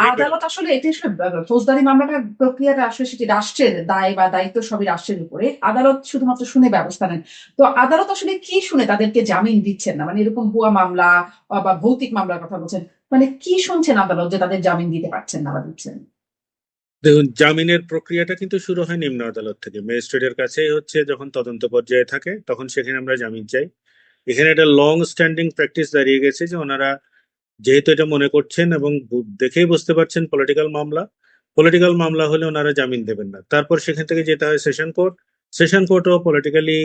এটা আদালত আসলে এটা আসলে ফৌজদারি মামলাটা প্রক্রিয়াটা আসলে সেটি রাষ্ট্রের দায় বা দায়িত্ব সবই রাষ্ট্রের উপরে। আদালত শুধুমাত্র শুনে ব্যবস্থা নেন। তো আদালত আসলে কি শুনে তাদেরকে জামিন দিচ্ছেন না? মানে এরকম ভুয়া মামলা বা ভৌতিক মামলার কথা বলছেন। মানে কি শুনছেন আদালত যে তাদের জামিন দিতে পারছেন না বা দিচ্ছেন না? দেখুন, জামিনের প্রক্রিয়াটা কিন্তু শুরু হয় নিম্ন আদালত থেকে, ম্যাজিস্ট্রেটের কাছেই হচ্ছে যখন তদন্ত পর্যায়ে থাকে তখন সেখানে আমরা জামিন চাই। এখানে একটা লং স্ট্যান্ডিং প্র্যাকটিস দাঁড়িয়ে গেছে যে ওনারা যেহেতু এটা মনে করছেন এবং দেখেই বুঝতে পারছেন পলিটিক্যাল মামলা, পলিটিক্যাল মামলা হলে ওনারা জামিন দেবেন না, তারপর সেখান থেকে যেতে হয় সেশন কোর্ট। সেশন কোর্টও পলিটিক্যালি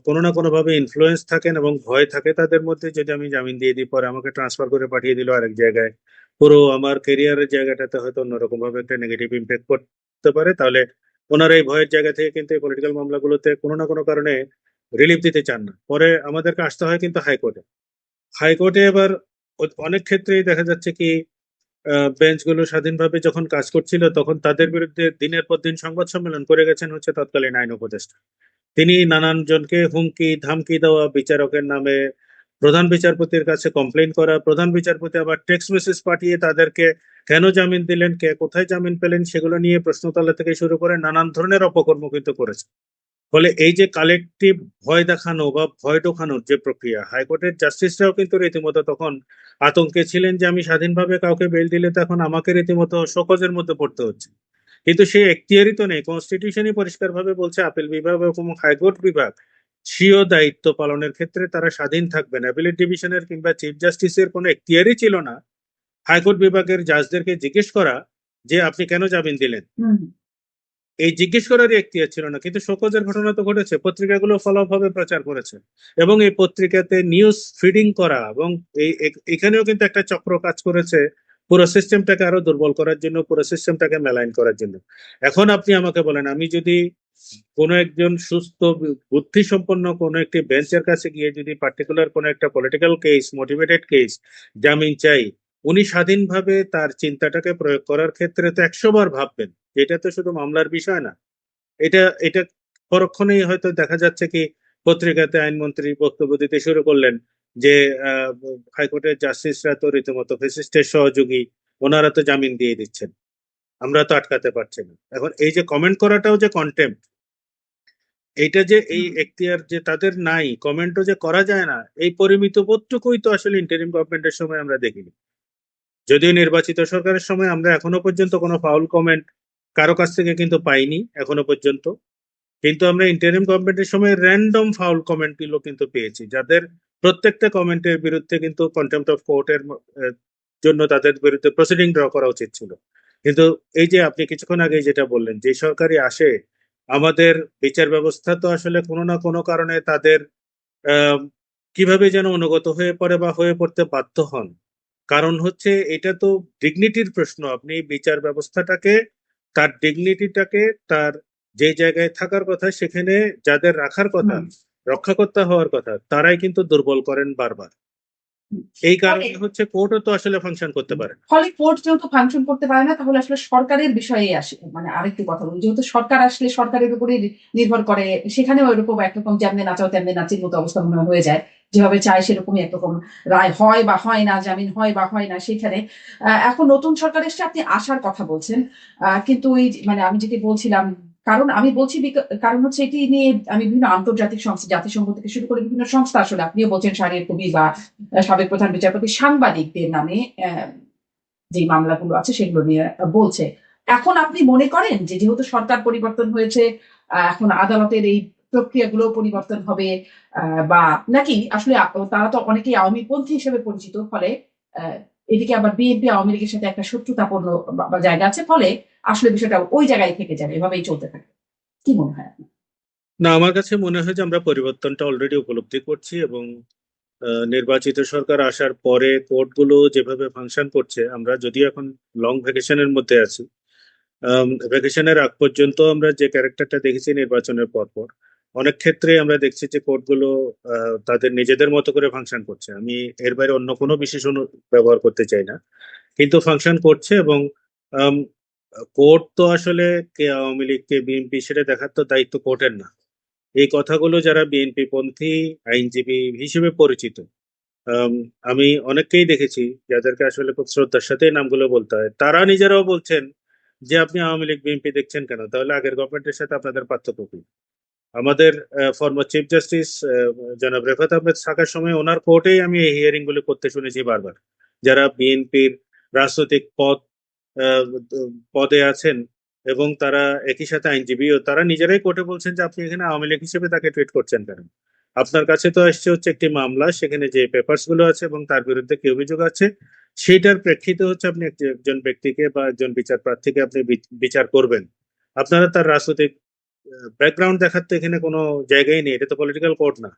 কোনো না কোনো ভাবে ইনফ্লুয়েন্স থাকেন এবং ভয় থাকে তাদের মধ্যে, যদি আমি জামিন দিয়ে দিই পরে আমাকে ট্রান্সফার করে পাঠিয়ে দিল আরেক জায়গায়, পুরো আমার কেরিয়ারের জায়গাটাতে হয়তো অন্যরকম ভাবে একটা নেগেটিভ ইম্প্যাক্ট করতে পারে, তাহলে ওনারা এই ভয়ের জায়গা থেকে কিন্তু এই পলিটিক্যাল মামলাগুলোতে কোনো না কোনো কারণে রিলিফ দিতে চান না। পরে আমাদেরকে আসতে হয় কিন্তু হাইকোর্টে। হাইকোর্টে এবার অনেক ক্ষেত্রেই দেখা যাচ্ছে কি বেঞ্চগুলো স্বাধীনভাবে যখন কাজ করছিল তখন তাদের বিরুদ্ধে দিনের পর দিন সংবাদ সম্মেলন করে গেছেন হচ্ছে তৎকালীন আইন উপদেষ্টা। তিনি নানান জনকে হুমকি ধামকি দেওয়া, বিচারকের নামে প্রধান বিচারপতির কাছে কমপ্লেন করা, প্রধান বিচারপতি আবার টেক্সট মেসেজ পাঠিয়ে তাদেরকে কেন জামিন দিলেন, কে কোথায় জামিন পেলেন সেগুলো নিয়ে প্রশ্নতলা থেকে শুরু করে নানান ধরনের অপকর্ম কিন্তু করেছে। ফলে এই যে কালেকটিভ ভয় দেখানো বা ভয় ঢোকানোর যে প্রক্রিয়া, হাইকোর্টের জাস্টিসরাও কিন্তু রীতিমতো তখন আতঙ্কে ছিলেন যে আমি স্বাধীনভাবে কাউকে বেল দিলে তো এখন আমাকে রীতিমতো শোকজের মধ্যে পড়তে হচ্ছে। কিন্তু সে এখতিয়ারই তো নেই, কনস্টিটিউশনই পরিষ্কারভাবে বলছে আপিল বিভাগ এবং হাইকোর্ট বিভাগ স্বীয় দায়িত্ব পালনের ক্ষেত্রে তারা স্বাধীন থাকবেন। অ্যাপিলেট ডিভিশনের কিংবা চিফ জাস্টিসের কোনো এখতিয়ারই ছিল না হাইকোর্ট বিভাগের জাজদেরকে জিজ্ঞেস করা যে আপনি কেন জামিন দিলেন। হুম। এই জিজ্ঞেস করারই এখতিয়ার ছিল না, কিন্তু শোকজের ঘটনা তো ঘটেছে, পত্রিকাগুলো ফলো ভাবে প্রচার করেছে এবং এই পত্রিকাতে নিউজ ফিডিং করা এবং এখানেও কিন্তু একটা চক্র কাজ করেছে পুরো সিস্টেমটাকে আরো দুর্বল করার জন্য, পুরো সিস্টেমটাকে মেলাইন করার জন্য। এখন আপনি আমাকে বলেন, আমি যদি কোনো একজন সুস্থ বুদ্ধিসম্পন্ন কোনো একটি বেঞ্চের কাছে গিয়ে যদি পার্টিকুলার কোনো একটা পলিটিক্যাল কেস, মোটিভেটেড কেস জামিন চাই, উনি স্বাধীনভাবে তার চিন্তাটাকে প্রয়োগ করার ক্ষেত্রে তো 100 বার ভাববেন। এটা তো শুধু মামলার বিষয় না, এটা এটা পরক্ষণেই হয়তো দেখা যাচ্ছে কি পত্রিকাতে আইনমন্ত্রী বক্তব্য দিতে শুরু করলেন যে আহ, হাইকোর্টের জাস্টিসরা তো রীতিমতো ফ্যাসিস্টের সহযোগী, ওনারা তো জামিন দিয়ে দিচ্ছেন, আমরা তো আটকাতে পারছি না। এখন এই যে কমেন্ট করাটাও যে কন্টেম্প, এইটা যে এই হুম। এখতিয়ার যে তাদের নাই, কমেন্টও যে করা যায় না, এই পরিমিত বোধটুকুই তো আসলে ইন্টারিম গভর্নমেন্টের সময় আমরা দেখিনি। যদিও নির্বাচিত সরকারের সময় আমরা এখনো পর্যন্ত কোনো ফাউল কমেন্ট কারো কাছ থেকে কিন্তু পাইনি এখনো পর্যন্ত, কিন্তু আমরা ইন্টারিম গভর্নমেন্টের সময় র্যান্ডম ফাউল কমেন্ট গুলো কিন্তু পেয়েছি, যাদের প্রত্যেকটা কমেন্টের বিরুদ্ধে কিন্তু কন্টেম্পট অফ কোর্টের জন্য তাদের বিরুদ্ধে প্রসিডিং ড্র করা উচিত ছিল। কিন্তু এই যে আপনি কিছুক্ষণ আগে যেটা বললেন, যে সরকারি আসে আমাদের বিচার ব্যবস্থা তো আসলে কোনো না কোনো কারণে তাদের আহ, কিভাবে যেন অনুগত হয়ে পড়ে বা হয়ে পড়তে বাধ্য হন। কারণ হচ্ছে এটা তো ডিগনিটির প্রশ্ন, আপনি বিচার ব্যবস্থাটাকে, তার ডিগনিটিটাকে, তার যে জায়গায় থাকার কথা সেখানে যাদের রাখার কথা, হুম। রক্ষাকর্তা হওয়ার কথা, তারাই কিন্তু দুর্বল করেন বারবার। হুম। এই ফলে কারণে হচ্ছে কোর্টও তো আসলে ফাংশন করতে পারে না। ফলে কোর্ট যেহেতু ফাংশন করতে পারে না, তাহলে আসলে সরকারের বিষয়ে আসে। মানে আরেকটু কথা বলি, যেহেতু সরকার আসলে সরকারের উপরে নির্ভর করে, সেখানেও এরকম একরকম যেমনি নাচাও তেমনি নাচির মতো অবস্থা মনে হয় হয়ে যায়। যেভাবে চায় সেরকমই একরকম রায় হয় বা হয় না, জামিন হয় বা হয় না। সেখানে এখন নতুন সরকার এসছে, আপনি আশার কথা বলছেন। কিন্তু ওই মানে আমি যেটি বলছিলাম, কারণ আমি বলছি কারণ হচ্ছে এটি নিয়ে আমি বিভিন্ন আন্তর্জাতিক সংস্থা, জাতিসংঘ থেকে শুরু করে বিভিন্ন সংস্থা, আসলে আপনিও বলছেন শাহরিয়ার কবির বা সাবেক প্রধান বিচারপতি, সাংবাদিকদের নামে যে মামলাগুলো আছে সেগুলো নিয়ে বলছে। এখন আপনি মনে করেন যে যেহেতু সরকার পরিবর্তন হয়েছে, এখন আদালতের এই প্রক্রিয়াগুলো পরিবর্তন হবে, বা নাকি আসলে তারা তো অনেকেই আওয়ামী পন্থী হিসেবে পরিচিত, ফলে আহ, এদিকে আবার বিএনপি আওয়ামী লীগের সাথে একটা শত্রুতাপূর্ণ বা জায়গা আছে, ফলে আসলে বিষয়টা ওই জায়গায় থেকে যাবে, এভাবেই চলতে থাকে। কি মনে হয় আপনার? না, আমার কাছে মনে হয় যে আমরা পরিবর্তনটা অলরেডি উপলব্ধি করছি এবং নির্বাচিত সরকার আসার পরে কোর্টগুলো যেভাবে ফাংশন করছে, আমরা যদিও এখন লং ভ্যাকেশনের মধ্যে আছি, ভ্যাকেশনের আগ পর্যন্ত আমরা যে ক্যারেক্টারটা দেখেছি নির্বাচনের পর পর, অনেক ক্ষেত্রে আমরা দেখছি যে কোর্টগুলো তাদের নিজেদের মতো করে ফাংশন করছে। আমি এর বাইরে অন্য কোনো বিশেষণ ব্যবহার করতে চাই না, কিন্তু ফাংশন করছে। এবং কোর্ট তো আসলে কে আওয়ামী লীগ কে বিএনপি সেটা দেখার তো দায়িত্ব কোর্টের না। এই কথাগুলো যারা বিএনপি পন্থী আইনজীবী হিসেবে পরিচিত আম, আমি অনেককেই দেখেছি যাদেরকে আসলে খুব শ্রদ্ধার সাথে এই নামগুলো বলতে হয়, তারা নিজেরাও বলছেন যে আপনি আওয়ামী লীগ বিএনপি দেখছেন কেন, তাহলে আগের গভর্নমেন্টের সাথে আপনাদের পার্থক্য কি? আমাদের ফর্মার চিফ জাস্টিস জনাব রেফাত আহমেদ থাকার সময় ওনার কোর্টেই আমি এই হিয়ারিং গুলো করতে শুনেছি বারবার। যারা বিএনপির রাজনৈতিক আহ, পদে আছেন এবং তারা একই সাথে আইনজীবীও, তারা নিজেরাই কোর্টে বলছেন যে আপনি এখানে আওয়ামী লীগ হিসেবে তাকে ট্রিট করছেন কেন? আপনার কাছে তো আসছে হচ্ছে একটি মামলা, সেখানে যে পেপারস গুলো আছে এবং তার বিরুদ্ধে কি অভিযোগ আছে সেটার প্রেক্ষিতে হচ্ছে আপনি একজন ব্যক্তিকে বা একজন বিচার প্রার্থীকে আপনি বিচার করবেন। আপনারা তার রাজনৈতিক ব্যাকগ্রাউন্ড দেখার তো এখানে কোনো জায়গাই নেই, এটা তো পলিটিক্যাল কোর্ট না।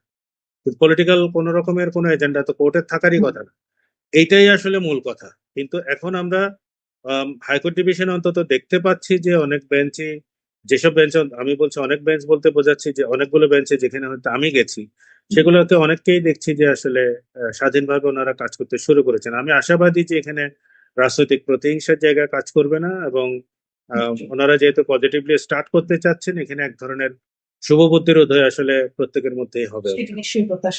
পলিটিক্যাল কোন রকমের কোনো এজেন্ডা তো কোর্টের থাকারই কথা না। এইটাই আসলে মূল কথা। কিন্তু এখন আমরা হাইকোর্ট ডিভিশন অন্তত দেখতে পাচ্ছি যে অনেক বেঞ্চে, যেসব বেঞ্চ, আমি বলছি অনেক বেঞ্চ বলতে বোঝাচ্ছি যে অনেকগুলো বেঞ্চে যেখানে হয়তো আমি গেছি, সেগুলোতে অনেককেই দেখছি যে আসলে স্বাধীনভাবে ওনারা কাজ করতে শুরু করেছেন। আমি আশাবাদী যে এখানে রাজনৈতিক প্রতিহিংসার জায়গায় কাজ করবে না, এবং নিশ্চয়ই। ওনারা যেহেতু পজিটিভলি স্টার্ট করতে চাচ্ছেন, এখানে এক ধরনের শুভবুদ্ধির উদয় আসলে প্রত্যেকের মধ্যেই হবে। সেটা নিশ্চয়ই প্রত্যাশা